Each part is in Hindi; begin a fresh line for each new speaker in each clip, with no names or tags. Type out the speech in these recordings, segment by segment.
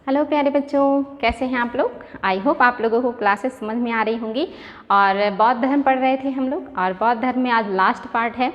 हेलो प्यारे बच्चों, कैसे हैं आप लोग। आई होप आप लोगों को क्लासेस समझ में आ रही होंगी। और बौद्ध धर्म पढ़ रहे थे हम लोग, और बौद्ध धर्म में आज लास्ट पार्ट है।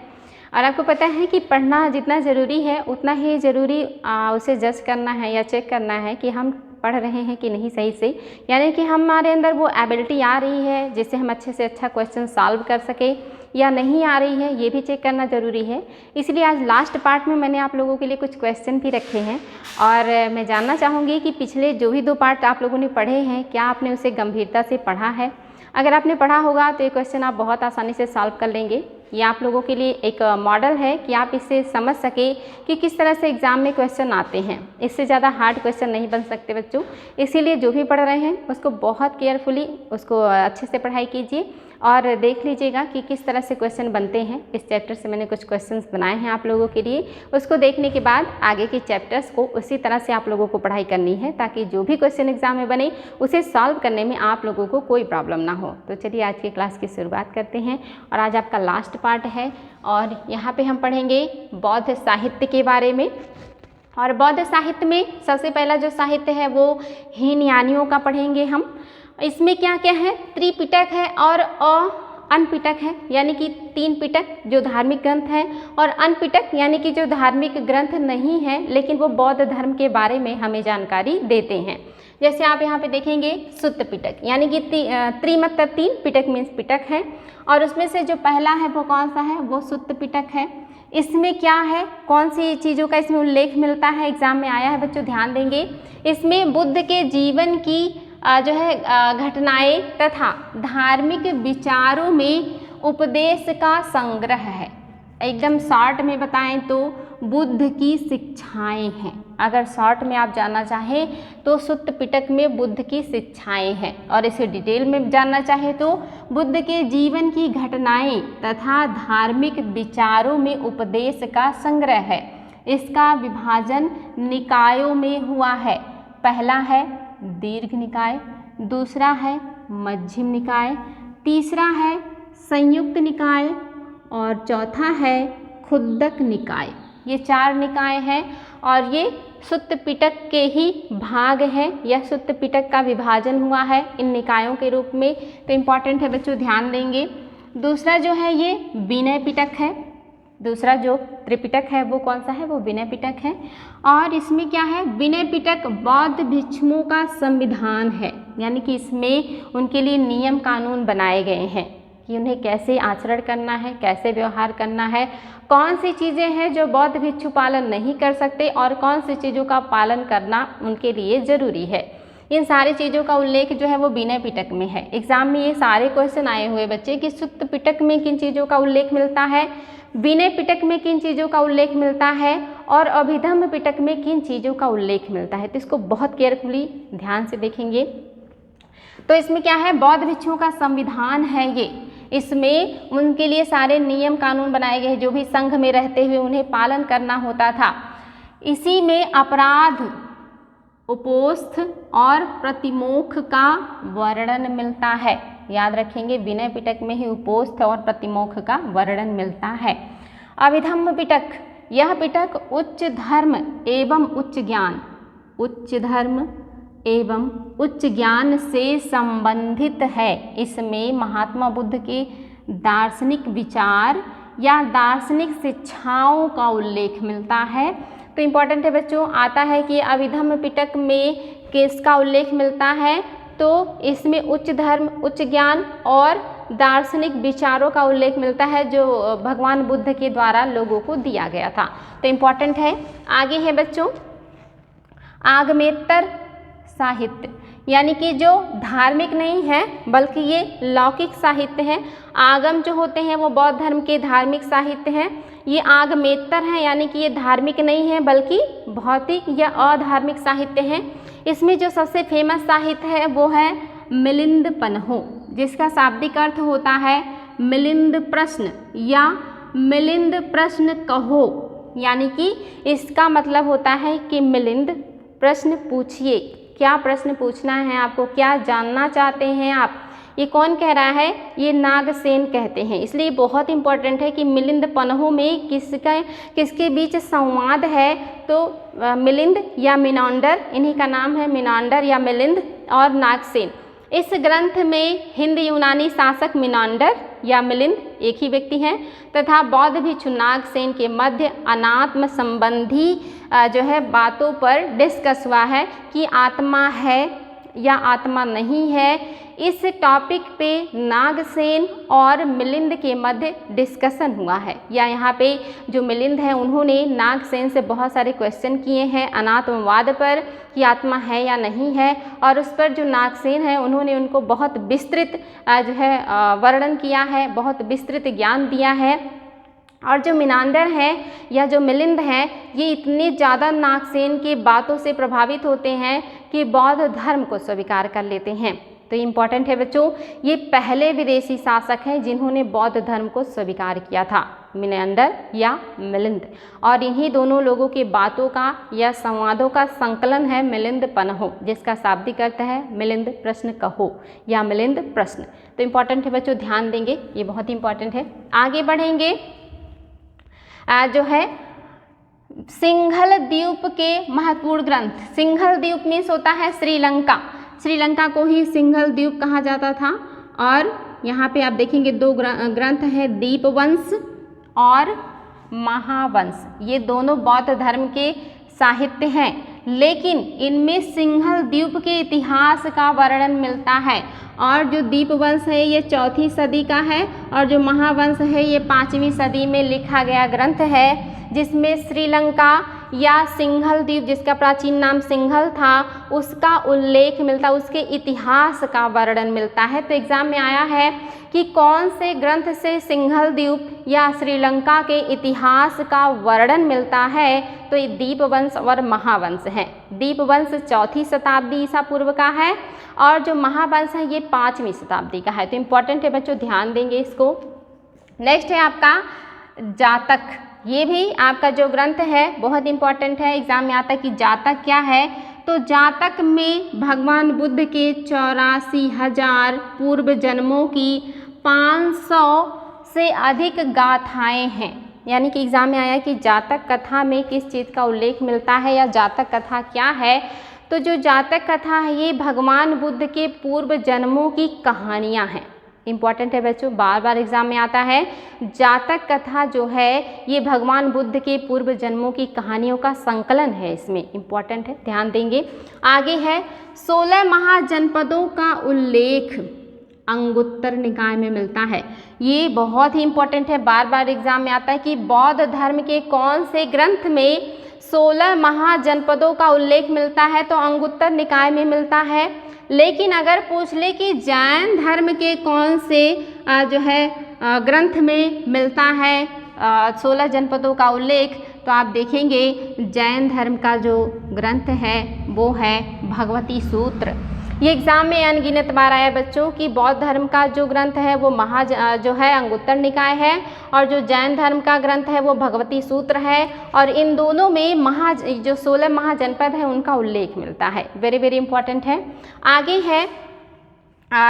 और आपको पता है कि पढ़ना जितना ज़रूरी है उतना ही ज़रूरी उसे जज करना है या चेक करना है कि हम पढ़ रहे हैं कि नहीं सही से, यानी कि हमारे अंदर वो एबिलिटी आ रही है जिससे हम अच्छे से अच्छा क्वेश्चन सॉल्व कर सके या नहीं आ रही है, ये भी चेक करना ज़रूरी है। इसलिए आज लास्ट पार्ट में मैंने आप लोगों के लिए कुछ क्वेश्चन भी रखे हैं, और मैं जानना चाहूँगी कि पिछले जो भी 2 पार्ट आप लोगों ने पढ़े हैं, क्या आपने उसे गंभीरता से पढ़ा है। अगर आपने पढ़ा होगा तो ये क्वेश्चन आप बहुत आसानी से सॉल्व कर लेंगे। ये आप लोगों के लिए एक मॉडल है कि आप इससे समझ सके कि किस तरह से एग्ज़ाम में क्वेश्चन आते हैं। इससे ज़्यादा हार्ड क्वेश्चन नहीं बन सकते बच्चों। इसीलिए जो भी पढ़ रहे हैं उसको बहुत केयरफुली उसको अच्छे से पढ़ाई कीजिए और देख लीजिएगा कि किस तरह से क्वेश्चन बनते हैं। इस चैप्टर से मैंने कुछ क्वेश्चंस बनाए हैं आप लोगों के लिए। उसको देखने के बाद आगे के चैप्टर्स को उसी तरह से आप लोगों को पढ़ाई करनी है, ताकि जो भी क्वेश्चन एग्जाम में बने उसे सॉल्व करने में आप लोगों को कोई प्रॉब्लम ना हो। तो चलिए आज की क्लास की शुरुआत करते हैं। और आज आपका लास्ट पार्ट है, और यहाँ पे हम पढ़ेंगे बौद्ध साहित्य के बारे में। और बौद्ध साहित्य में सबसे पहला जो साहित्य है वो हीनयानियों का पढ़ेंगे हम। इसमें क्या क्या है, त्रिपिटक है और अनपिटक है, यानी कि 3 पिटक जो धार्मिक ग्रंथ हैं, और अनपिटक यानी कि जो धार्मिक ग्रंथ नहीं है लेकिन वो बौद्ध धर्म के बारे में हमें जानकारी देते हैं। जैसे आप यहाँ पे देखेंगे सुत्त पिटक, यानी कि त्रि मतलब 3, पिटक मीन्स पिटक है, और उसमें से जो पहला है वो कौन सा है, वो सुत्त पिटक है। इसमें क्या है, कौन सी चीज़ों का इसमें उल्लेख मिलता है, एग्जाम में आया है बच्चों, ध्यान देंगे। इसमें बुद्ध के जीवन की जो है घटनाएं तथा धार्मिक विचारों में उपदेश का संग्रह है। एकदम शॉर्ट में बताएं तो बुद्ध की शिक्षाएं हैं। अगर शॉर्ट में आप जानना चाहें तो सुत्त पिटक में बुद्ध की शिक्षाएं हैं, और इसे डिटेल में जानना चाहें तो बुद्ध के जीवन की घटनाएं तथा धार्मिक विचारों में उपदेश का संग्रह है। इसका विभाजन निकायों में हुआ है। पहला है दीर्घ निकाय, दूसरा है मध्यम निकाय, तीसरा है संयुक्त निकाय, और चौथा है खुद्दक निकाय। ये 4 निकाय हैं, और ये सुत्त पिटक के ही भाग हैं। यह सुत्त पिटक का विभाजन हुआ है इन निकायों के रूप में। तो इम्पॉर्टेंट है बच्चों, ध्यान देंगे। दूसरा जो है ये विनय पिटक है। दूसरा जो त्रिपिटक है वो कौन सा है, वो विनय पिटक है। और इसमें क्या है, विनय पिटक बौद्ध भिक्षुओं का संविधान है, यानी कि इसमें उनके लिए नियम कानून बनाए गए हैं कि उन्हें कैसे आचरण करना है, कैसे व्यवहार करना है, कौन सी चीज़ें हैं जो बौद्ध भिक्षु पालन नहीं कर सकते और कौन सी चीज़ों का पालन करना उनके लिए ज़रूरी है। इन सारी चीज़ों का उल्लेख जो है वो विनय पिटक में है। एग्जाम में ये सारे क्वेश्चन आए हुए बच्चे कि सुत्त पिटक में किन चीज़ों का उल्लेख मिलता है, विनय पिटक में किन चीज़ों का उल्लेख मिलता है, और अभिधम्म पिटक में किन चीज़ों का उल्लेख मिलता है। तो इसको बहुत केयरफुली ध्यान से देखेंगे। तो इसमें क्या है, बौद्ध भिक्षुओं का संविधान है ये। इसमें उनके लिए सारे नियम कानून बनाए गए हैं जो भी संघ में रहते हुए उन्हें पालन करना होता था। इसी में अपराध, उपोस्थ और प्रतिमोक्ष का वर्णन मिलता है। याद रखेंगे, विनय पिटक में ही उपोस्थ और प्रतिमोक्ष का वर्णन मिलता है। अभिधम्म पिटक, यह पिटक उच्च धर्म एवं उच्च ज्ञान, उच्च धर्म एवं उच्च ज्ञान से संबंधित है। इसमें महात्मा बुद्ध के दार्शनिक विचार या दार्शनिक शिक्षाओं का उल्लेख मिलता है। तो इम्पॉर्टेंट है बच्चों, आता है कि अभिधम्म पिटक में किसका उल्लेख मिलता है, तो इसमें उच्च धर्म, उच्च ज्ञान और दार्शनिक विचारों का उल्लेख मिलता है जो भगवान बुद्ध के द्वारा लोगों को दिया गया था। तो इम्पॉर्टेंट है। आगे है बच्चों आगमेतर साहित्य, यानी कि जो धार्मिक नहीं है बल्कि ये लौकिक साहित्य है। आगम जो होते हैं वो बौद्ध धर्म के धार्मिक साहित्य हैं। ये आगमेतर हैं, यानी कि ये धार्मिक नहीं है बल्कि भौतिक या अधार्मिक साहित्य हैं। इसमें जो सबसे फेमस साहित्य है वो है मिलिंद पन्हो, जिसका शाब्दिक अर्थ होता है मिलिंद प्रश्न या मिलिंद प्रश्न कहो, यानी कि इसका मतलब होता है कि मिलिंद प्रश्न पूछिए। क्या प्रश्न पूछना है आपको, क्या जानना चाहते हैं आप, ये कौन कह रहा है? ये नागसेन कहते हैं। इसलिए बहुत इंपॉर्टेंट है कि मिलिंद पन्हों में किसके बीच संवाद है, तो मिलिंद या मिनांडर, इन्हीं का नाम है मिनांडर या मिलिंद और नागसेन। इस ग्रंथ में हिंद यूनानी शासक मिनांडर या मिलिंद एक ही व्यक्ति हैं तथा बौद्ध भिक्षु नागसेन के मध्य अनात्म संबंधी जो है बातों पर डिस्कस हुआ है कि आत्मा है या आत्मा नहीं है। इस टॉपिक पे नागसेन और मिलिंद के मध्य डिस्कशन हुआ है, या यहाँ पे जो मिलिंद है उन्होंने नागसेन से बहुत सारे क्वेश्चन किए हैं अनात्मवाद पर कि आत्मा है या नहीं है, और उस पर जो नागसेन है उन्होंने उनको बहुत विस्तृत जो है वर्णन किया है, बहुत विस्तृत ज्ञान दिया है। और जो मिनांडर है या जो मिलिंद हैं ये इतने ज़्यादा नागसेन की बातों से प्रभावित होते हैं कि बौद्ध धर्म को स्वीकार कर लेते हैं। तो इम्पॉर्टेंट है बच्चों, ये पहले विदेशी शासक हैं जिन्होंने बौद्ध धर्म को स्वीकार किया था, मिनांडर या मिलिंद। और इन्हीं दोनों लोगों की बातों का या संवादों का संकलन है मिलिंद पन्हों, जिसका शाब्दिक अर्थ है मिलिंद प्रश्न कहो या मिलिंद प्रश्न। तो इम्पॉर्टेंट है बच्चों, ध्यान देंगे, ये बहुत इंपॉर्टेंट है। आगे बढ़ेंगे, जो है सिंघल द्वीप के महत्वपूर्ण ग्रंथ। सिंघल द्वीप मीन्स होता है श्रीलंका, श्रीलंका को ही सिंघल द्वीप कहा जाता था। और यहाँ पे आप देखेंगे दो ग्रंथ हैं, दीपवंश और महावंश। ये दोनों बौद्ध धर्म के साहित्य हैं, लेकिन इनमें सिंघल द्वीप के इतिहास का वर्णन मिलता है। और जो दीपवंश है ये 4वीं सदी का है और जो महावंश है ये 5वीं सदी में लिखा गया ग्रंथ है, जिसमें श्रीलंका या सिंघल द्वीप, जिसका प्राचीन नाम सिंघल था, उसका उल्लेख मिलता, उसके इतिहास का वर्णन मिलता है। तो एग्जाम में आया है कि कौन से ग्रंथ से सिंघल द्वीप या श्रीलंका के इतिहास का वर्णन मिलता है, तो ये दीपवंश और महावंश है। दीपवंश 4वीं शताब्दी ईसा पूर्व का है और जो महावंश है ये 5वीं शताब्दी का है। तो इम्पॉर्टेंट है बच्चों, ध्यान देंगे इसको। नेक्स्ट है आपका जातक। ये भी आपका जो ग्रंथ है बहुत इंपॉर्टेंट है, एग्जाम में आता है कि जातक क्या है। तो जातक में भगवान बुद्ध के 84,000 पूर्व जन्मों की 500 से अधिक गाथाएं हैं। यानी कि एग्जाम में आया कि जातक कथा में किस चीज़ का उल्लेख मिलता है या जातक कथा क्या है। तो जो जातक कथा है ये भगवान बुद्ध के पूर्व जन्मों की कहानियाँ हैं। इम्पॉर्टेंट है बच्चों, बार बार एग्जाम में आता है। जातक कथा जो है ये भगवान बुद्ध के पूर्व जन्मों की कहानियों का संकलन है, इसमें इम्पॉर्टेंट है, ध्यान देंगे। आगे है 16 महाजनपदों का उल्लेख अंगुत्तर निकाय में मिलता है। ये बहुत ही इम्पॉर्टेंट है, बार बार एग्जाम में आता है कि बौद्ध धर्म के कौन से ग्रंथ में 16 महाजनपदों का उल्लेख मिलता है, तो अंगुत्तर निकाय में मिलता है। लेकिन अगर पूछ ले कि जैन धर्म के कौन से जो है ग्रंथ में मिलता है 16 जनपदों का उल्लेख, तो आप देखेंगे जैन धर्म का जो ग्रंथ है वो है भगवती सूत्र। ये एग्जाम में अनगिनत बार आया बच्चों कि बौद्ध धर्म का जो ग्रंथ है वो जो है अंगुत्तर निकाय है और जो जैन धर्म का ग्रंथ है वो भगवती सूत्र है। और इन दोनों में जो 16 महाजनपद है उनका उल्लेख मिलता है। वेरी वेरी इंपॉर्टेंट है। आगे है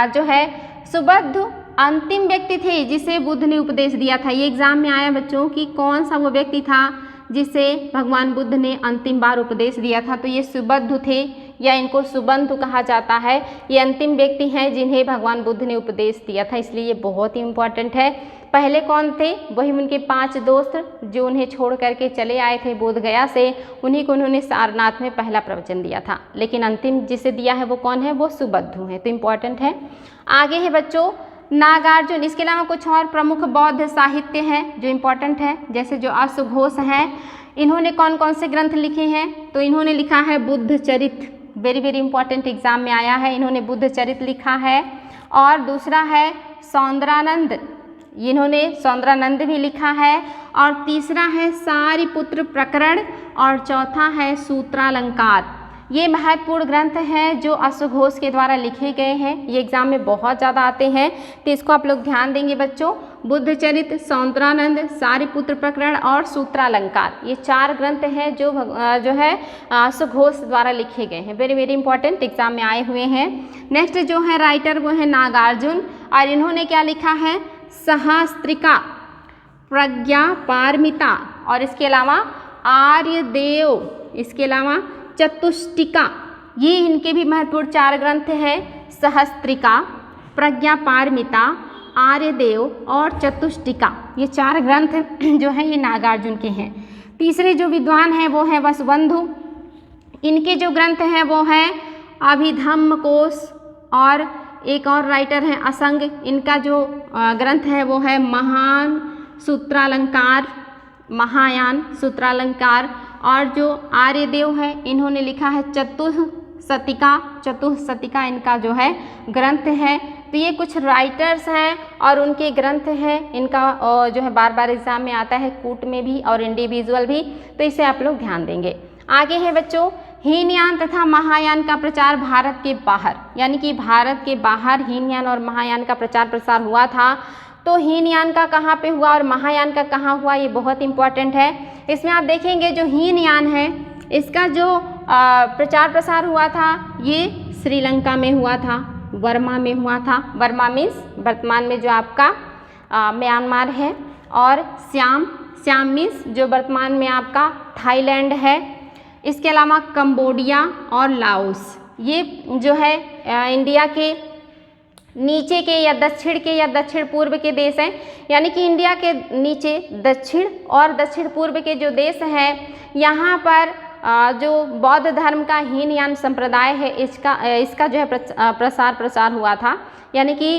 जो है सुबुद्ध अंतिम व्यक्ति थे जिसे बुद्ध ने उपदेश दिया था। ये एग्जाम में आया बच्चों कि कौन सा वो व्यक्ति था जिसे भगवान बुद्ध ने अंतिम बार उपदेश दिया था। तो ये सुबुद्ध थे या इनको सुबंधु कहा जाता है। ये अंतिम व्यक्ति हैं जिन्हें भगवान बुद्ध ने उपदेश दिया था, इसलिए ये बहुत ही इम्पोर्टेंट है। पहले कौन थे? वही उनके 5 दोस्त जो उन्हें छोड़ करके चले आए थे बोध गया से, उन्हीं को उन्होंने सारनाथ में पहला प्रवचन दिया था। लेकिन अंतिम जिसे दिया है वो कौन है? वो सुबुद्ध है। तो इम्पॉर्टेंट है। आगे है बच्चों नागार्जुन। इसके अलावा कुछ और प्रमुख बौद्ध साहित्य हैं जो इम्पोर्टेंट है, जैसे जो अश्वघोष हैं, इन्होंने कौन कौन से ग्रंथ लिखे हैं? तो इन्होंने लिखा है बुद्ध चरित, वेरी वेरी इंपॉर्टेंट, एग्जाम में आया है, इन्होंने बुद्ध चरित लिखा है। और दूसरा है सौंदरानंद, इन्होंने सौंदरानंद भी लिखा है। और तीसरा है सारिपुत्र प्रकरण और चौथा है सूत्रालंकार। ये महत्वपूर्ण ग्रंथ हैं जो अश्वघोष के द्वारा लिखे गए हैं। ये एग्जाम में बहुत ज़्यादा आते हैं, तो इसको आप लोग ध्यान देंगे बच्चों। बुद्धचरित, सौंदरानंद, सारिपुत्र प्रकरण और सूत्रालंकार, ये 4 ग्रंथ हैं जो है अश्वघोष द्वारा लिखे गए हैं। वेरी वेरी इंपॉर्टेंट, एग्जाम में आए हुए हैं। नेक्स्ट जो है राइटर वो है नागार्जुन, और इन्होंने क्या लिखा है? सहस्त्रिका, प्रज्ञा पारमिता, और इसके अलावा आर्यदेव, इसके अलावा चतुष्टिका। ये इनके भी महत्वपूर्ण 4 ग्रंथ हैं। सहस्त्रिका, प्रज्ञा पारमिता, आर्यदेव और चतुष्टिका, ये 4 ग्रंथ जो हैं ये नागार्जुन के हैं। तीसरे जो विद्वान हैं वो हैं वसुबंधु। इनके जो ग्रंथ हैं वो हैं अभिधम्म कोश, और एक और राइटर हैं असंग। इनका जो ग्रंथ है वो है महान सूत्रालंकार, महायान सूत्रालंकार। और जो आर्यदेव है इन्होंने लिखा है चतुःशतिका, चतुःशतिका इनका जो है ग्रंथ है। तो ये कुछ राइटर्स हैं और उनके ग्रंथ हैं। इनका जो है बार बार एग्जाम में आता है, कूट में भी और इंडिविजुअल भी, तो इसे आप लोग ध्यान देंगे। आगे है बच्चों हीनयान तथा महायान का प्रचार भारत के बाहर, यानी कि भारत के बाहर हीनयान और महायान का प्रचार प्रसार हुआ था। तो हीनयान का कहाँ पे हुआ और महायान का कहाँ हुआ, ये बहुत इंपॉर्टेंट है। इसमें आप देखेंगे जो हीनयान है इसका जो प्रचार प्रसार हुआ था ये श्रीलंका में हुआ था, वर्मा में हुआ था। वर्मा मीन्स वर्तमान में जो आपका म्यांमार है, और श्याम मीन्स जो वर्तमान में आपका थाईलैंड है। इसके अलावा कंबोडिया और लाओस, ये जो है इंडिया के नीचे के या दक्षिण के या दक्षिण पूर्व के देश हैं, यानी कि इंडिया के नीचे दक्षिण और दक्षिण पूर्व के जो देश हैं यहाँ पर जो बौद्ध धर्म का हीनयान संप्रदाय है इसका जो है प्रसार हुआ था। यानी कि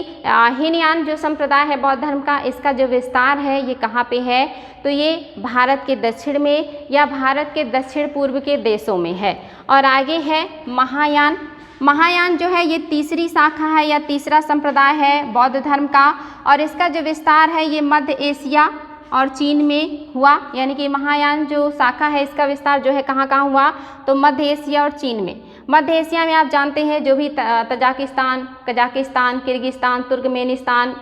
हीनयान जो संप्रदाय है बौद्ध धर्म का, इसका जो विस्तार है ये कहाँ पे है, तो ये भारत के दक्षिण में या भारत के दक्षिण पूर्व के देशों में है। और आगे है महायान। महायान जो है ये तीसरी शाखा है या तीसरा संप्रदाय है बौद्ध धर्म का, और इसका जो विस्तार है ये मध्य एशिया और चीन में हुआ। यानी कि महायान जो शाखा है इसका विस्तार जो है कहाँ कहाँ हुआ, तो मध्य एशिया और चीन में। मध्य एशिया में आप जानते हैं जो भी Tajikistan, Kazakhstan, Kyrgyzstan, Turkmenistan,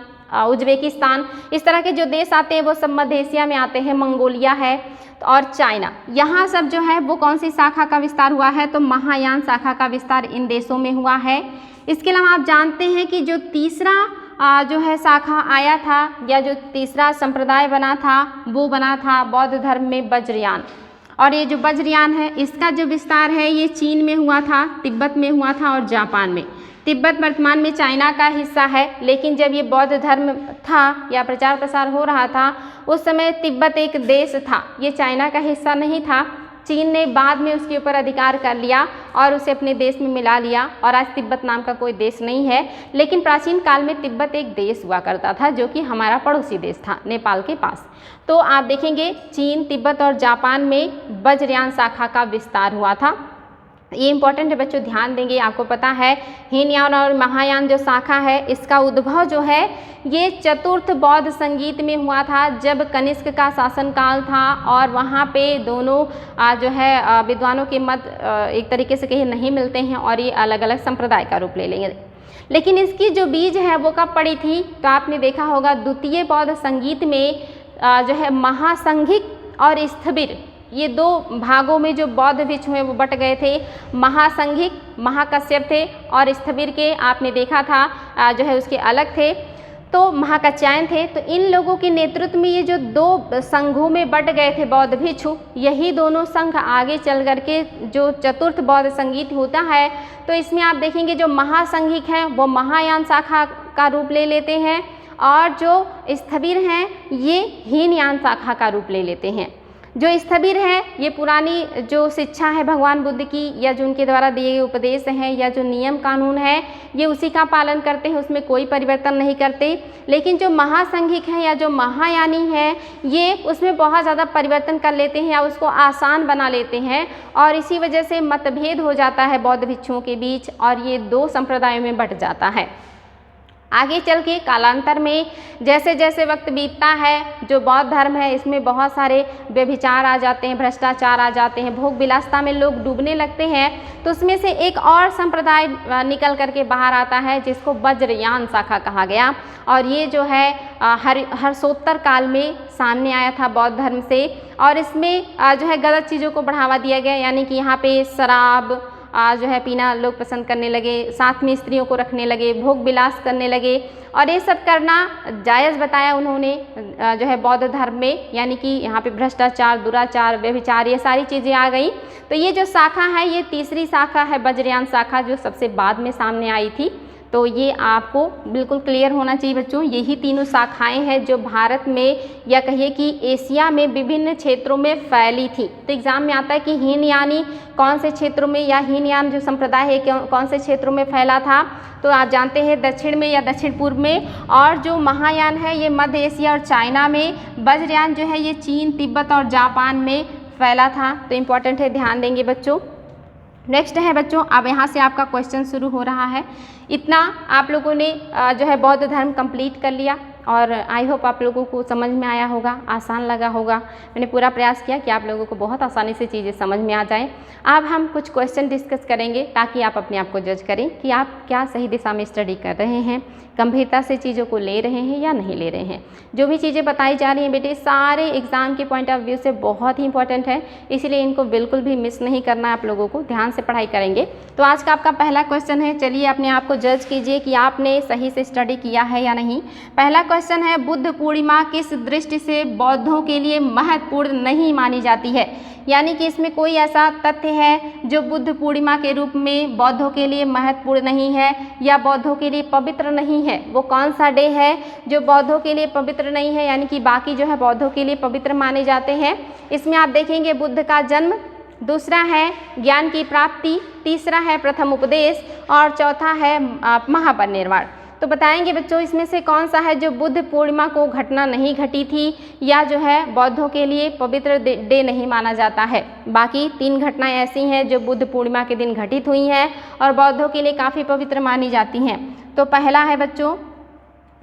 Uzbekistan, इस तरह के जो देश आते हैं वो सब मध्य एशिया में आते हैं। मंगोलिया है और चाइना, यहाँ सब जो है वो कौन सी शाखा का विस्तार हुआ है, तो महायान शाखा का विस्तार इन देशों में हुआ है। इसके अलावा आप जानते हैं कि जो तीसरा जो है शाखा आया था या जो तीसरा संप्रदाय बना था वो बना था बौद्ध धर्म में वज्रयान। और ये जो वज्रयान है इसका जो विस्तार है ये चीन में हुआ था, तिब्बत में हुआ था और जापान में। तिब्बत वर्तमान में चाइना का हिस्सा है, लेकिन जब ये बौद्ध धर्म था या प्रचार प्रसार हो रहा था उस समय तिब्बत एक देश था, ये चाइना का हिस्सा नहीं था। चीन ने बाद में उसके ऊपर अधिकार कर लिया और उसे अपने देश में मिला लिया, और आज तिब्बत नाम का कोई देश नहीं है। लेकिन प्राचीन काल में तिब्बत एक देश हुआ करता था जो कि हमारा पड़ोसी देश था नेपाल के पास। तो आप देखेंगे चीन, तिब्बत और जापान में वज्रयान शाखा का विस्तार हुआ था। ये इंपॉर्टेंट है बच्चों, ध्यान देंगे। आपको पता है हीनयान और महायान जो शाखा है इसका उद्भव जो है ये चतुर्थ बौद्ध संगीत में हुआ था, जब कनिष्क का शासनकाल था और वहाँ पे दोनों जो है विद्वानों के मत एक तरीके से कहीं नहीं मिलते हैं और ये अलग अलग संप्रदाय का रूप ले लेंगे। लेकिन इसकी जो बीज है वो कब पड़ी थी, तो आपने देखा होगा द्वितीय बौद्ध संगीत में जो है महासंघिक और स्थविर, ये 2 भागों में जो बौद्ध भिक्षु हैं वो बट गए थे। महासंघिक महाकश्यप थे और स्थविर के आपने देखा था जो है उसके अलग थे, तो महाकात्यायन थे। तो इन लोगों के नेतृत्व में ये जो 2 संघों में बट गए थे बौद्ध भिक्षु, यही दोनों संघ आगे चल करके जो चतुर्थ बौद्ध संगीत होता है, तो इसमें आप देखेंगे जो महासंघिक हैं वो महायान शाखा का रूप ले लेते हैं, और जो स्थविर हैं ये हीनयान शाखा का रूप ले लेते हैं। जो स्थविर है ये पुरानी जो शिक्षा है भगवान बुद्ध की या जो उनके द्वारा दिए गए उपदेश हैं या जो नियम कानून है ये उसी का पालन करते हैं, उसमें कोई परिवर्तन नहीं करते। लेकिन जो महासंघिक हैं या जो महायानी हैं ये उसमें बहुत ज़्यादा परिवर्तन कर लेते हैं या उसको आसान बना लेते हैं, और इसी वजह से मतभेद हो जाता है बौद्ध भिक्षुओं के बीच और ये 2 संप्रदायों में बंट जाता है। आगे चल के कालांतर में जैसे जैसे वक्त बीतता है, जो बौद्ध धर्म है इसमें बहुत सारे व्यभिचार आ जाते हैं, भ्रष्टाचार आ जाते हैं, भोग विलासता में लोग डूबने लगते हैं, तो उसमें से एक और संप्रदाय निकल करके बाहर आता है जिसको वज्रयान शाखा कहा गया। और ये जो है हर्षोत्तर काल में सामने आया था बौद्ध धर्म से, और इसमें जो है गलत चीज़ों को बढ़ावा दिया गया, यानी कि यहाँ पे शराब जो है पीना लोग पसंद करने लगे, साथ में स्त्रियों को रखने लगे, भोग विलास करने लगे, और ये सब करना जायज़ बताया उन्होंने जो है बौद्ध धर्म में, यानी कि यहाँ पे भ्रष्टाचार, दुराचार, व्यभिचार, ये सारी चीज़ें आ गई। तो ये जो शाखा है ये तीसरी शाखा है, वज्रयान शाखा, जो सबसे बाद में सामने आई थी। तो ये आपको बिल्कुल क्लियर होना चाहिए बच्चों, यही तीनों शाखाएं हैं जो भारत में या कहिए कि एशिया में विभिन्न क्षेत्रों में फैली थी। तो एग्जाम में आता है कि हीनयानी कौन से क्षेत्रों में, या हीनयान जो संप्रदाय है कौन से क्षेत्रों में फैला था, तो आप जानते हैं दक्षिण में या दक्षिण पूर्व में, और जो महायान है ये मध्य एशिया और चाइना में, वज्रयान जो है ये चीन, तिब्बत और जापान में फैला था। तो इम्पॉर्टेंट है, ध्यान देंगे बच्चों। नेक्स्ट है बच्चों, अब यहाँ से आपका क्वेश्चन शुरू हो रहा है। इतना आप लोगों ने जो है बौद्ध धर्म कंप्लीट कर लिया, और आई होप आप लोगों को समझ में आया होगा, आसान लगा होगा। मैंने पूरा प्रयास किया कि आप लोगों को बहुत आसानी से चीज़ें समझ में आ जाएं। अब हम कुछ क्वेश्चन डिस्कस करेंगे ताकि आप अपने आप को जज करें कि आप क्या सही दिशा में स्टडी कर रहे हैं, गंभीरता से चीज़ों को ले रहे हैं या नहीं ले रहे हैं। जो भी चीज़ें बताई जा रही हैं बेटे सारे एग्ज़ाम के पॉइंट ऑफ व्यू से बहुत ही इंपॉर्टेंट है, इसीलिए इनको बिल्कुल भी मिस नहीं करना है। आप लोगों को ध्यान से पढ़ाई करेंगे। तो आज का आपका पहला क्वेश्चन है, चलिए अपने आप को जज कीजिए कि आपने सही से स्टडी किया है या नहीं। पहला क्वेश्चन है, बुद्ध पूर्णिमा किस दृष्टि से बौद्धों के लिए महत्वपूर्ण नहीं मानी जाती है? यानी कि इसमें कोई ऐसा तथ्य है जो बुद्ध पूर्णिमा के रूप में बौद्धों के लिए महत्वपूर्ण नहीं है या बौद्धों के लिए पवित्र नहीं है। वो कौन सा डे है जो बौद्धों के लिए पवित्र नहीं है, यानी कि बाकी जो है बौद्धों के लिए पवित्र माने जाते हैं? इसमें आप देखेंगे बुद्ध का जन्म, दूसरा है ज्ञान की प्राप्ति, तीसरा है प्रथम उपदेश, और चौथा है महापरिनिर्वाण। तो बताएंगे बच्चों इसमें से कौन सा है जो बुद्ध पूर्णिमा को घटना नहीं घटी थी या जो है बौद्धों के लिए पवित्र डे नहीं माना जाता है। बाकी तीन घटनाएं ऐसी हैं जो बुद्ध पूर्णिमा के दिन घटित हुई हैं और बौद्धों के लिए काफ़ी पवित्र मानी जाती हैं। तो पहला है बच्चों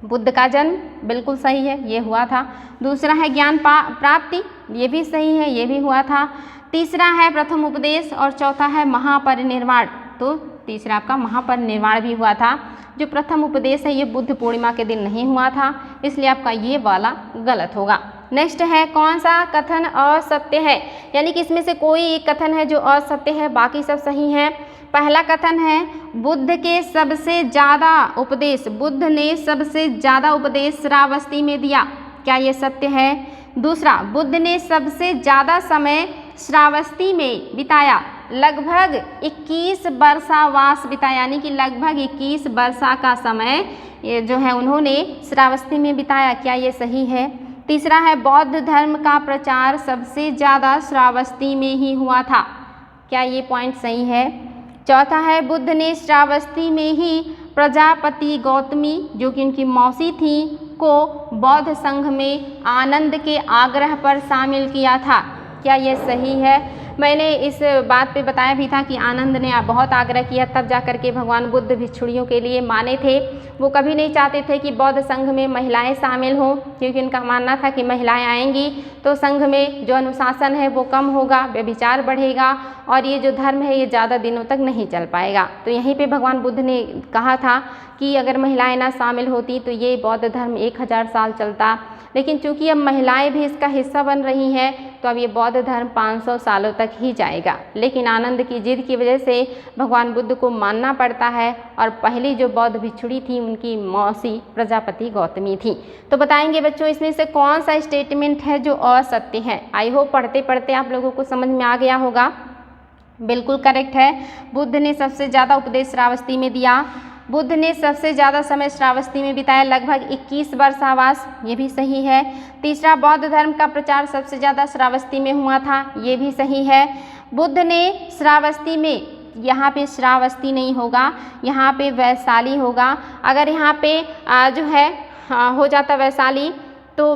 बुद्ध का जन्म, बिल्कुल सही है, ये हुआ था। दूसरा है ज्ञान प्राप्ति, ये भी सही है, ये भी हुआ था। तीसरा है प्रथम उपदेश और चौथा है महापरिनिर्वाण। तो तीसरा आपका महापरिनिर्वाण भी हुआ था। जो प्रथम उपदेश है ये बुद्ध पूर्णिमा के दिन नहीं हुआ था, इसलिए आपका ये वाला गलत होगा। नेक्स्ट है कौन सा कथन असत्य है, यानी कि इसमें से कोई एक कथन है जो असत्य है, बाकी सब सही है। पहला कथन है बुद्ध के सबसे ज़्यादा उपदेश, बुद्ध ने सबसे ज़्यादा उपदेश श्रावस्ती में दिया, क्या ये सत्य है? दूसरा, बुद्ध ने सबसे ज़्यादा समय श्रावस्ती में बिताया, लगभग 21 वर्षावास बिताया, यानी कि लगभग 21 वर्षा का समय ये जो है उन्होंने श्रावस्ती में बिताया, क्या ये सही है? तीसरा है बौद्ध धर्म का प्रचार सबसे ज़्यादा श्रावस्ती में ही हुआ था, क्या ये पॉइंट सही है? चौथा है बुद्ध ने श्रावस्ती में ही प्रजापति गौतमी जो कि उनकी मौसी थी को बौद्ध संघ में आनंद के आग्रह पर शामिल किया था, क्या ये सही है? मैंने इस बात पे बताया भी था कि आनंद ने बहुत आग्रह किया, तब जाकर के भगवान बुद्ध भिक्षुणियों के लिए माने थे। वो कभी नहीं चाहते थे कि बौद्ध संघ में महिलाएं शामिल हों, क्योंकि उनका मानना था कि महिलाएं आएंगी तो संघ में जो अनुशासन है वो कम होगा, व्यभिचार बढ़ेगा और ये जो धर्म है ये ज़्यादा दिनों तक नहीं चल पाएगा। तो यहीं पे भगवान बुद्ध ने कहा था कि अगर महिलाएं ना शामिल होती तो ये बौद्ध धर्म 1000 साल चलता, लेकिन चूंकि अब महिलाएं भी इसका हिस्सा बन रही हैं तो अब ये बौद्ध धर्म 500 सालों तक ही जाएगा। लेकिन आनंद की जिद की वजह से भगवान बुद्ध को मानना पड़ता है और पहली जो बौद्ध भिक्षुणी थी उनकी मौसी प्रजापति गौतमी थी। तो बताएंगे बच्चों इसमें से कौन सा स्टेटमेंट है जो असत्य है? आई होप पढ़ते पढ़ते आप लोगों को समझ में आ गया होगा। बिल्कुल करेक्ट है, बुद्ध ने सबसे ज़्यादा उपदेश श्रावस्ती में दिया, बुद्ध ने सबसे ज़्यादा समय श्रावस्ती में बिताया, लगभग 21 वर्षावास, ये भी सही है। तीसरा, बौद्ध धर्म का प्रचार सबसे ज़्यादा श्रावस्ती में हुआ था, ये भी सही है। बुद्ध ने श्रावस्ती में, यहाँ पे श्रावस्ती नहीं होगा, यहाँ पे वैशाली होगा। अगर यहाँ पे जो है हो जाता वैशाली तो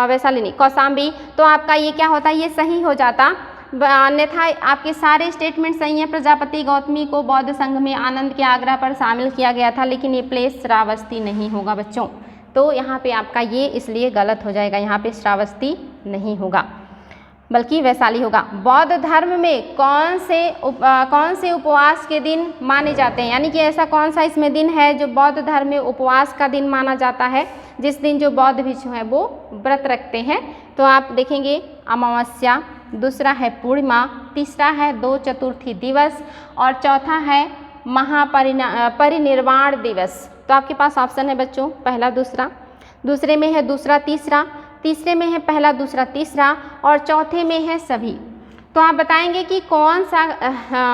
वैशाली नहीं कौशाम्बी, तो आपका ये क्या होता, ये सही हो जाता। अन्यथा आपके सारे स्टेटमेंट सही हैं। प्रजापति गौतमी को बौद्ध संघ में आनंद के आग्रह पर शामिल किया गया था, लेकिन ये प्लेस श्रावस्ती नहीं होगा बच्चों। तो यहाँ पे आपका ये इसलिए गलत हो जाएगा, यहाँ पे श्रावस्ती नहीं होगा बल्कि वैशाली होगा। बौद्ध धर्म में कौन से उपवास के दिन माने जाते हैं, यानी कि ऐसा कौन सा इसमें दिन है जो बौद्ध धर्म में उपवास का दिन माना जाता है, जिस दिन जो बौद्ध भिक्षु हैं वो व्रत रखते हैं। तो आप देखेंगे अमावस्या, दूसरा है पूर्णिमा, तीसरा है 2 चतुर्थी दिवस और चौथा है महापरिनिर्वाण दिवस। तो आपके पास ऑप्शन है बच्चों पहला दूसरा, दूसरे में है दूसरा तीसरा, तीसरे में है पहला दूसरा तीसरा और चौथे में है सभी। तो आप बताएंगे कि कौन सा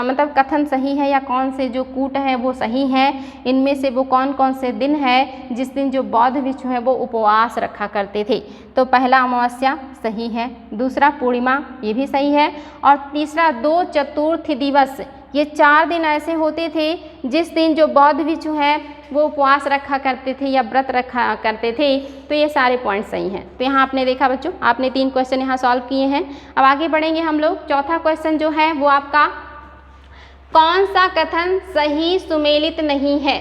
मतलब कथन सही है या कौन से जो कूट है वो सही है, इनमें से वो कौन कौन से दिन है जिस दिन जो बौद्ध भिक्षु हैं वो उपवास रखा करते थे। तो पहला अमावस्या सही है, दूसरा पूर्णिमा ये भी सही है और तीसरा 2 चतुर्थी दिवस। ये 4 दिन ऐसे होते थे जिस दिन जो बौद्ध भिक्षु हैं वो उपवास रखा करते थे या व्रत रखा करते थे। तो ये सारे पॉइंट सही हैं। तो यहाँ आपने देखा बच्चों, आपने 3 क्वेश्चन यहाँ सॉल्व किए हैं। अब आगे बढ़ेंगे हम लोग। चौथा क्वेश्चन जो है वो आपका कौन सा कथन सही सुमेलित नहीं है।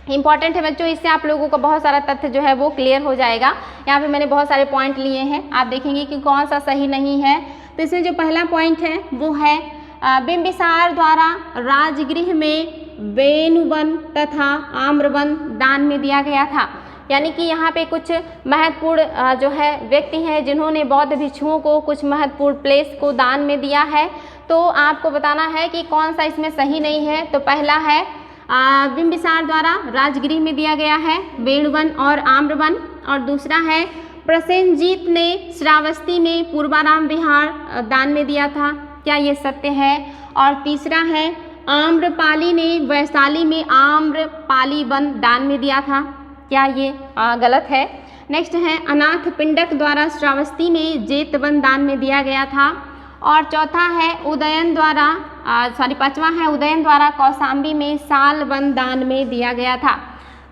इंपॉर्टेंट है बच्चों, इससे आप लोगों का बहुत सारा तथ्य जो है वो क्लियर हो जाएगा। यहाँ पे मैंने बहुत सारे पॉइंट लिए हैं, आप देखेंगे कि कौन सा सही नहीं है। तो इसमें जो पहला पॉइंट है वो है बिंबिसार द्वारा राजगृह में वेणुवन तथा आम्रवन दान में दिया गया था। यानी कि यहाँ पे कुछ महत्वपूर्ण जो है व्यक्ति हैं जिन्होंने बौद्ध भिक्षुओं को कुछ महत्वपूर्ण प्लेस को दान में दिया है। तो आपको बताना है कि कौन सा इसमें सही नहीं है। तो पहला है बिंबिसार द्वारा राजगृह में दिया गया है वेणुवन और आम्रवन, और दूसरा है प्रसेनजीत ने श्रावस्ती में पूर्वाराम विहार दान में दिया था, क्या ये सत्य है। और तीसरा है आम्रपाली ने वैशाली में आम्रपाली वन दान में दिया था, क्या ये गलत है। नेक्स्ट है अनाथ पिंडक द्वारा श्रावस्ती में जेतवन दान में दिया गया था। और चौथा है पांचवा है उदयन द्वारा कौशाम्बी में सालवन दान में दिया गया था।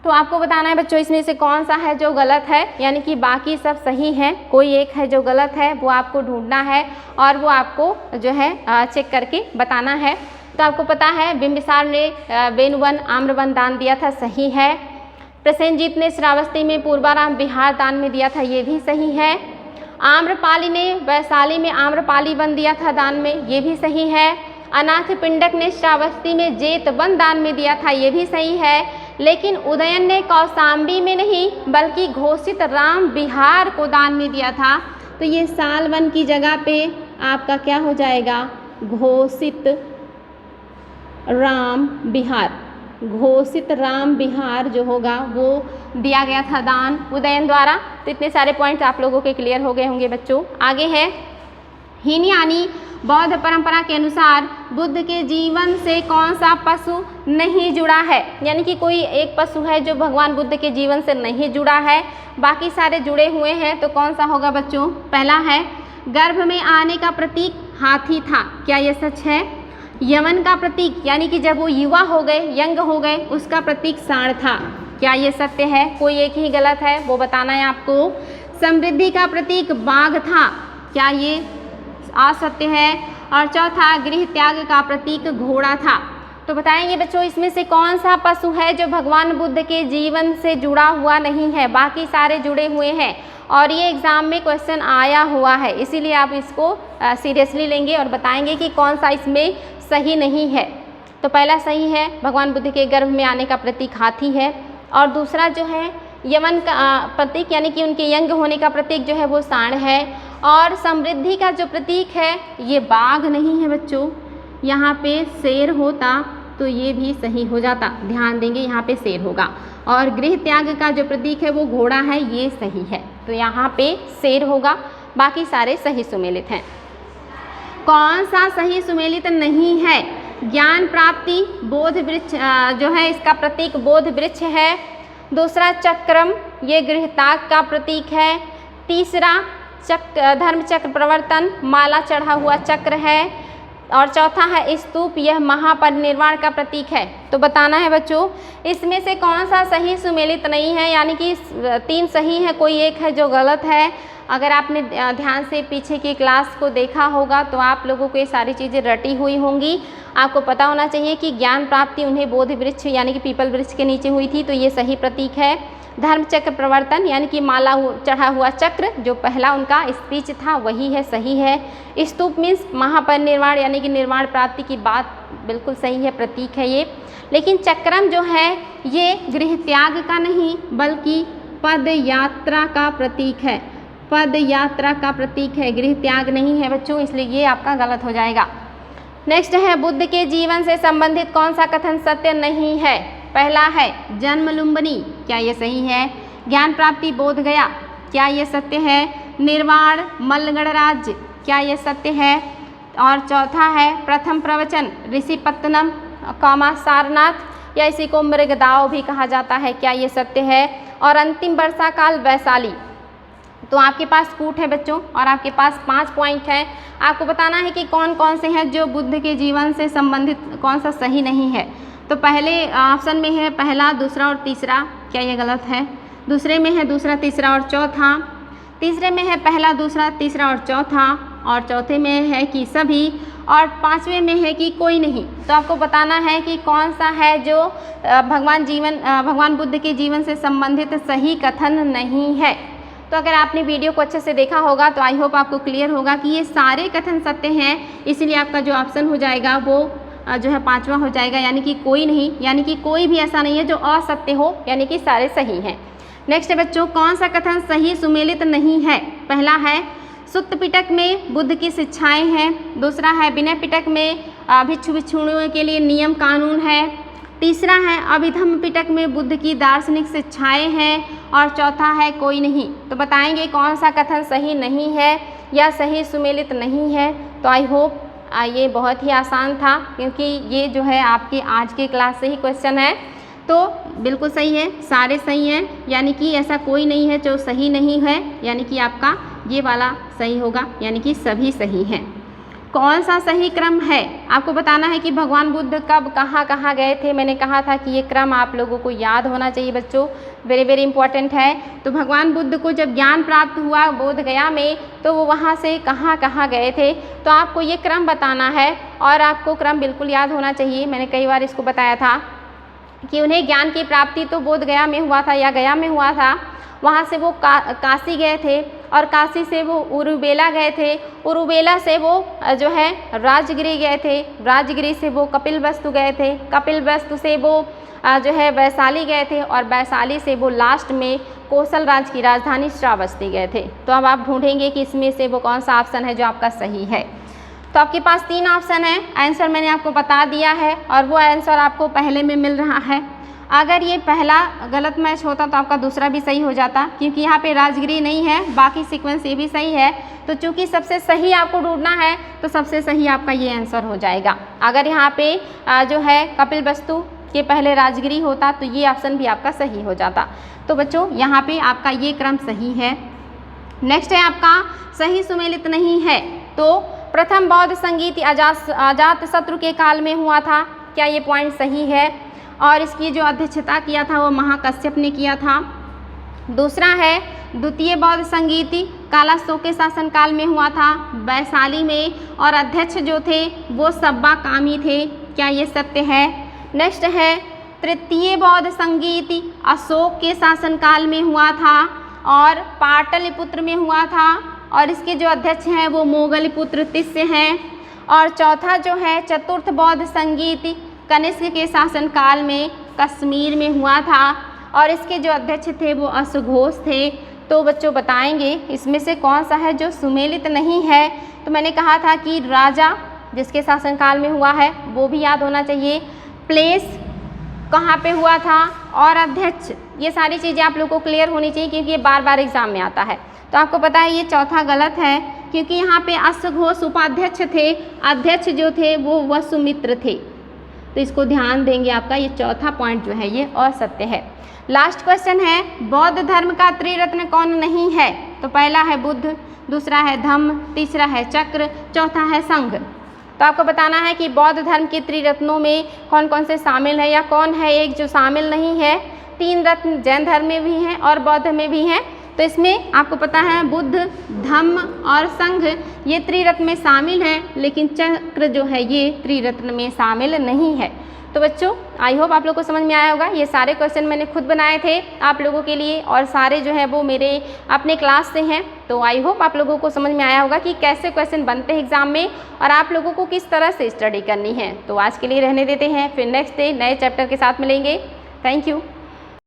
तो आपको बताना है बच्चों इसमें से कौन सा है जो गलत है, यानी कि बाकी सब सही है, कोई एक है जो गलत है, वो आपको ढूंढना है और वो आपको जो है चेक करके बताना है। तो आपको पता है बिंबिसार ने वेणुवन आम्रवन दान दिया था, सही है। प्रसेनजीत ने श्रावस्ती में पूर्वाराम विहार दान में दिया था, ये भी सही है। आम्रपाली ने वैशाली में आम्रपाली वन दिया था दान में, ये भी सही है। अनाथ पिंडक ने श्रावस्ती में जेतवन दान में दिया था, ये भी सही है। लेकिन उदयन ने कौशाम्बी में नहीं बल्कि घोषित राम विहार को दान में दिया था। तो ये सालवन की जगह पे आपका क्या हो जाएगा, घोषित राम विहार। घोषित राम विहार जो होगा वो दिया गया था दान उदयन द्वारा। तो इतने सारे पॉइंट्स आप लोगों के क्लियर हो गए होंगे बच्चों। आगे है हीनयानी बौद्ध परंपरा के अनुसार बुद्ध के जीवन से कौन सा पशु नहीं जुड़ा है। यानी कि कोई एक पशु है जो भगवान बुद्ध के जीवन से नहीं जुड़ा है, बाकी सारे जुड़े हुए हैं। तो कौन सा होगा बच्चों, पहला है गर्भ में आने का प्रतीक हाथी था, क्या यह सच है। यवन का प्रतीक यानी कि जब वो युवा हो गए, यंग हो गए, उसका प्रतीक सांड था, क्या ये सत्य है। कोई एक ही गलत है, वो बताना है आपको। समृद्धि का प्रतीक बाघ था, क्या ये असत्य है। और चौथा गृह त्याग का प्रतीक घोड़ा था। तो बताएंगे बच्चों इसमें से कौन सा पशु है जो भगवान बुद्ध के जीवन से जुड़ा हुआ नहीं है, बाकी सारे जुड़े हुए हैं। और ये एग्ज़ाम में क्वेश्चन आया हुआ है, इसीलिए आप इसको सीरियसली लेंगे और बताएंगे कि कौन सा इसमें सही नहीं है। तो पहला सही है, भगवान बुद्ध के गर्भ में आने का प्रतीक हाथी है। और दूसरा जो है यवन का प्रतीक यानी कि उनके यंग होने का प्रतीक जो है वो सांड है। और समृद्धि का जो प्रतीक है ये बाघ नहीं है बच्चों, यहाँ पे शेर होता तो ये भी सही हो जाता, ध्यान देंगे यहाँ पे शेर होगा। और गृह त्याग का जो प्रतीक है वो घोड़ा है, ये सही है। तो यहाँ पे शेर होगा, बाकी सारे सही सुमेलित हैं। कौन सा सही सुमेलित नहीं है। ज्ञान प्राप्ति बोध वृक्ष जो है इसका प्रतीक बोध वृक्ष है। दूसरा चक्रम ये गृह त्याग का प्रतीक है। तीसरा धर्म चक्र प्रवर्तन माला चढ़ा हुआ चक्र है। और चौथा है स्तूप, यह महापरिनिर्वाण का प्रतीक है। तो बताना है बच्चों इसमें से कौन सा सही सुमेलित नहीं है, यानी कि 3 सही है, कोई एक है जो गलत है। अगर आपने ध्यान से पीछे की क्लास को देखा होगा तो आप लोगों को ये सारी चीज़ें रटी हुई होंगी। आपको पता होना चाहिए कि ज्ञान प्राप्ति उन्हें बोधि वृक्ष यानी कि पीपल वृक्ष के नीचे हुई थी, तो ये सही प्रतीक है। धर्म चक्र प्रवर्तन यानी कि माला चढ़ा हुआ चक्र जो पहला उनका स्पीच था वही है, सही है। स्तूप मीन्स महापरिनिर्वाण यानी कि निर्वाण प्राप्ति की बात बिल्कुल सही है, प्रतीक है ये। लेकिन चक्रम जो है ये गृह त्याग का नहीं बल्कि पद यात्रा का प्रतीक है, पद यात्रा का प्रतीक है, गृह त्याग नहीं है बच्चों, इसलिए ये आपका गलत हो जाएगा। नेक्स्ट है बुद्ध के जीवन से संबंधित कौन सा कथन सत्य नहीं है? पहला है जन्म लुम्बिनी, क्या ये सही है? ज्ञान प्राप्ति बोध गया, क्या ये सत्य है? निर्वाण मल्लगढ़ राज्य, क्या ये सत्य है? और चौथा है प्रथम प्रवचन ऋषिपत्तनम सारनाथ या इसी को मृगदाव भी कहा जाता है, क्या ये सत्य है? और अंतिम वर्षा काल वैशाली। तो आपके पास कूट है बच्चों और आपके पास 5 पॉइंट है। आपको बताना है कि कौन कौन से हैं जो बुद्ध के जीवन से संबंधित कौन सा सही नहीं है। तो पहले ऑप्शन में है पहला, दूसरा और तीसरा, क्या ये गलत है? दूसरे में है दूसरा, तीसरा और चौथा। तीसरे में है पहला, दूसरा, तीसरा और चौथा। और चौथे में है कि सभी। और पांचवें में है कि कोई नहीं। तो आपको बताना है कि कौन सा है जो भगवान बुद्ध के जीवन से संबंधित सही कथन नहीं है। तो अगर आपने वीडियो को अच्छे से देखा होगा तो आई होप आपको क्लियर होगा कि ये सारे कथन सत्य हैं, इसलिए आपका जो ऑप्शन हो जाएगा वो जो है 5वां हो जाएगा, यानी कि कोई नहीं, यानी कि कोई भी ऐसा नहीं है जो असत्य हो, यानी कि सारे सही हैं। नेक्स्ट है बच्चों, कौन सा कथन सही सुमेलित नहीं है? पहला है सुत्त पिटक में बुद्ध की शिक्षाएं हैं। दूसरा है विनय पिटक में भिक्षु भिक्षुणियों के लिए नियम कानून है। तीसरा है अभिधम्म पिटक में बुद्ध की दार्शनिक शिक्षाएं हैं। और चौथा है कोई नहीं। तो बताएंगे कौन सा कथन सही नहीं है या सही सुमेलित नहीं है। तो आई होप ये बहुत ही आसान था, क्योंकि ये जो है आपके आज के क्लास से ही क्वेश्चन है। तो बिल्कुल सही है, सारे सही हैं, यानी कि ऐसा कोई नहीं है जो सही नहीं है, यानी कि आपका ये वाला सही होगा, यानी कि सभी सही हैं। कौन सा सही क्रम है? आपको बताना है कि भगवान बुद्ध कब कहाँ गए थे। मैंने कहा था कि ये क्रम आप लोगों को याद होना चाहिए बच्चों, वेरी वेरी इंपॉर्टेंट है। तो भगवान बुद्ध को जब ज्ञान प्राप्त हुआ बोध गया में, तो वो वहाँ से कहाँ गए थे। तो आपको ये क्रम बताना है और आपको क्रम बिल्कुल याद होना चाहिए। मैंने कई बार इसको बताया था कि उन्हें ज्ञान की प्राप्ति तो बोध गया में हुआ था या गया में हुआ था। वहाँ से वो काशी गए थे और काशी से वो उरुबेला गए थे। उरुबेला से वो जो है राजगिरी गए थे। राजगिरी से वो कपिलवस्तु गए थे। कपिलवस्तु से वो जो है वैशाली गए थे और वैशाली से वो लास्ट में कौशल राज की राजधानी श्रावस्ती गए थे। तो अब आप ढूंढेंगे कि इसमें से वो कौन सा ऑप्शन है जो आपका सही है। तो आपके पास 3 ऑप्शन है। आंसर मैंने आपको बता दिया है और वो आंसर आपको पहले में मिल रहा है। अगर ये पहला गलत मैच होता तो आपका दूसरा भी सही हो जाता, क्योंकि यहाँ पे राजगिरी नहीं है, बाकी सीक्वेंस ये भी सही है। तो चूंकि सबसे सही आपको ढूंढना है तो सबसे सही आपका ये आंसर हो जाएगा। अगर यहाँ पे जो है कपिलवस्तु के पहले राजगिरी होता तो ये ऑप्शन भी आपका सही हो जाता। तो बच्चों यहाँ पे आपका ये क्रम सही है। नेक्स्ट है आपका सही सुमेलित नहीं है। तो प्रथम बौद्ध संगीत अजात शत्रु के काल में हुआ था, क्या ये पॉइंट सही है? और इसकी जो अध्यक्षता किया था वो महाकश्यप ने किया था। दूसरा है द्वितीय बौद्ध संगीति कालाशोक के शासनकाल में हुआ था वैशाली में, और अध्यक्ष जो थे वो सब्बा कामी थे, क्या ये सत्य है? नेक्स्ट है तृतीय बौद्ध संगीति अशोक के शासनकाल में हुआ था और पाटलिपुत्र में हुआ था, और इसके जो अध्यक्ष हैं वो मोगलिपुत्र तिस्य हैं। और चौथा जो है चतुर्थ बौद्ध संगीति कनिष्क के शासनकाल में कश्मीर में हुआ था, और इसके जो अध्यक्ष थे वो अश्वघोष थे। तो बच्चों बताएंगे इसमें से कौन सा है जो सुमेलित नहीं है। तो मैंने कहा था कि राजा जिसके शासनकाल में हुआ है वो भी याद होना चाहिए, प्लेस कहाँ पे हुआ था, और अध्यक्ष, ये सारी चीज़ें आप लोग को क्लियर होनी चाहिए, क्योंकि ये बार बार एग्जाम में आता है। तो आपको पता है ये चौथा गलत है, क्योंकि यहाँ पे अश्वघोष उपाध्यक्ष थे, अध्यक्ष जो थे वो वसुमित्र थे। तो इसको ध्यान देंगे, आपका ये चौथा पॉइंट जो है ये असत्य है। लास्ट क्वेश्चन है बौद्ध धर्म का त्रिरत्न कौन नहीं है? तो पहला है बुद्ध, दूसरा है धम्म, तीसरा है चक्र, चौथा है संघ। तो आपको बताना है कि बौद्ध धर्म के त्रिरत्नों में कौन कौन से शामिल है, या कौन है एक जो शामिल नहीं है। 3 रत्न जैन धर्म में भी हैं और बौद्ध में भी हैं। तो इसमें आपको पता है बुद्ध, धम्म और संघ ये त्रिरत्न में शामिल हैं, लेकिन चक्र जो है ये त्रिरत्न में शामिल नहीं है। तो बच्चों आई होप आप लोग को समझ में आया होगा। ये सारे क्वेश्चन मैंने खुद बनाए थे आप लोगों के लिए और सारे जो है वो मेरे अपने क्लास से हैं। तो आई होप आप लोगों को समझ में आया होगा कि कैसे क्वेश्चन बनते हैं एग्जाम में और आप लोगों को किस तरह से स्टडी करनी है। तो आज के लिए रहने देते हैं, फिर नेक्स्ट डे नए चैप्टर के साथ मिलेंगे। Thank you.